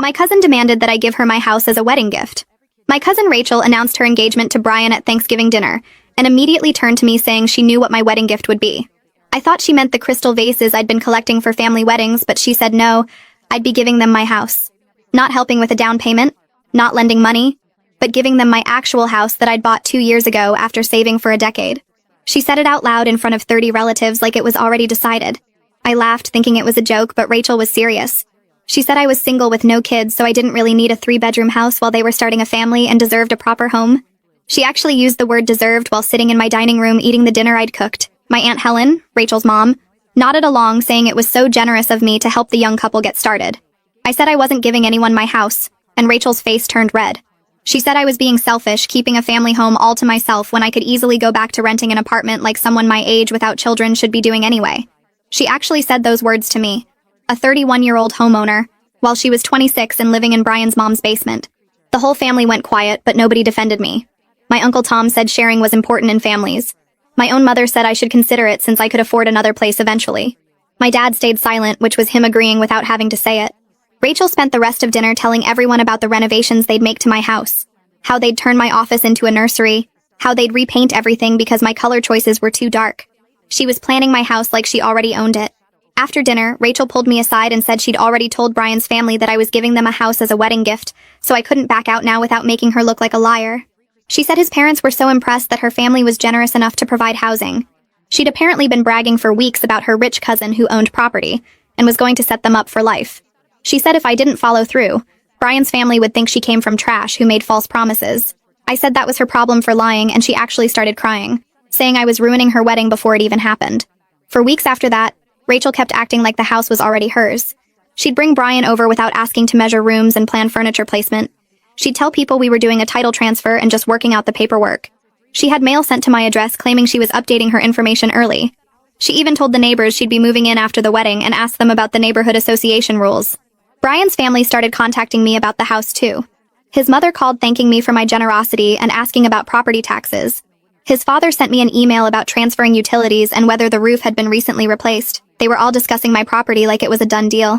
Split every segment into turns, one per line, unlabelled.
My cousin demanded that I give her my house as a wedding gift. My cousin Rachel announced her engagement to Brian at Thanksgiving dinner, and immediately turned to me saying she knew what my wedding gift would be. I thought she meant the crystal vases I'd been collecting for family weddings, but she said no, I'd be giving them my house. Not helping with a down payment, not lending money, but giving them my actual house that I'd bought 2 years ago after saving for a decade. She said it out loud in front of 30 relatives like it was already decided. I laughed, thinking it was a joke, but Rachel was serious. She said I was single with no kids, so I didn't really need a 3-bedroom house while they were starting a family and deserved a proper home. She actually used the word deserved while sitting in my dining room eating the dinner I'd cooked. My Aunt Helen, Rachel's mom, nodded along, saying it was so generous of me to help the young couple get started. I said I wasn't giving anyone my house, and Rachel's face turned red. She said I was being selfish, keeping a family home all to myself when I could easily go back to renting an apartment like someone my age without children should be doing anyway. She actually said those words to me, a 31-year-old homeowner, while she was 26 and living in Brian's mom's basement. The whole family went quiet, but nobody defended me. My Uncle Tom said sharing was important in families. My own mother said I should consider it since I could afford another place eventually. My dad stayed silent, which was him agreeing without having to say it. Rachel spent the rest of dinner telling everyone about the renovations they'd make to my house, how they'd turn my office into a nursery, how they'd repaint everything because my color choices were too dark. She was planning my house like she already owned it. After dinner, Rachel pulled me aside and said she'd already told Brian's family that I was giving them a house as a wedding gift, so I couldn't back out now without making her look like a liar. She said his parents were so impressed that her family was generous enough to provide housing. She'd apparently been bragging for weeks about her rich cousin who owned property, and was going to set them up for life. She said if I didn't follow through, Brian's family would think she came from trash who made false promises. I said that was her problem for lying, and she actually started crying, saying I was ruining her wedding before it even happened. For weeks after that, Rachel kept acting like the house was already hers. She'd bring Brian over without asking to measure rooms and plan furniture placement. She'd tell people we were doing a title transfer and just working out the paperwork. She had mail sent to my address claiming she was updating her information early. She even told the neighbors she'd be moving in after the wedding and asked them about the neighborhood association rules. Brian's family started contacting me about the house too. His mother called thanking me for my generosity and asking about property taxes. His father sent me an email about transferring utilities and whether the roof had been recently replaced. They were all discussing my property like it was a done deal.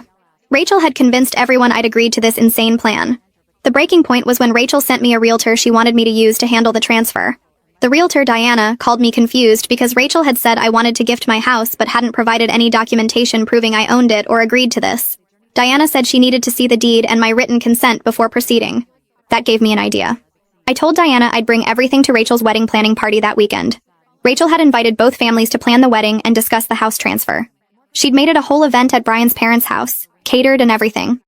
Rachel had convinced everyone I'd agreed to this insane plan. The breaking point was when Rachel sent me a realtor she wanted me to use to handle the transfer. The realtor, Diana, called me confused because Rachel had said I wanted to gift my house but hadn't provided any documentation proving I owned it or agreed to this. Diana said she needed to see the deed and my written consent before proceeding. That gave me an idea. I told Diana I'd bring everything to Rachel's wedding planning party that weekend. Rachel had invited both families to plan the wedding and discuss the house transfer. She'd made it a whole event at Brian's parents' house, catered and everything.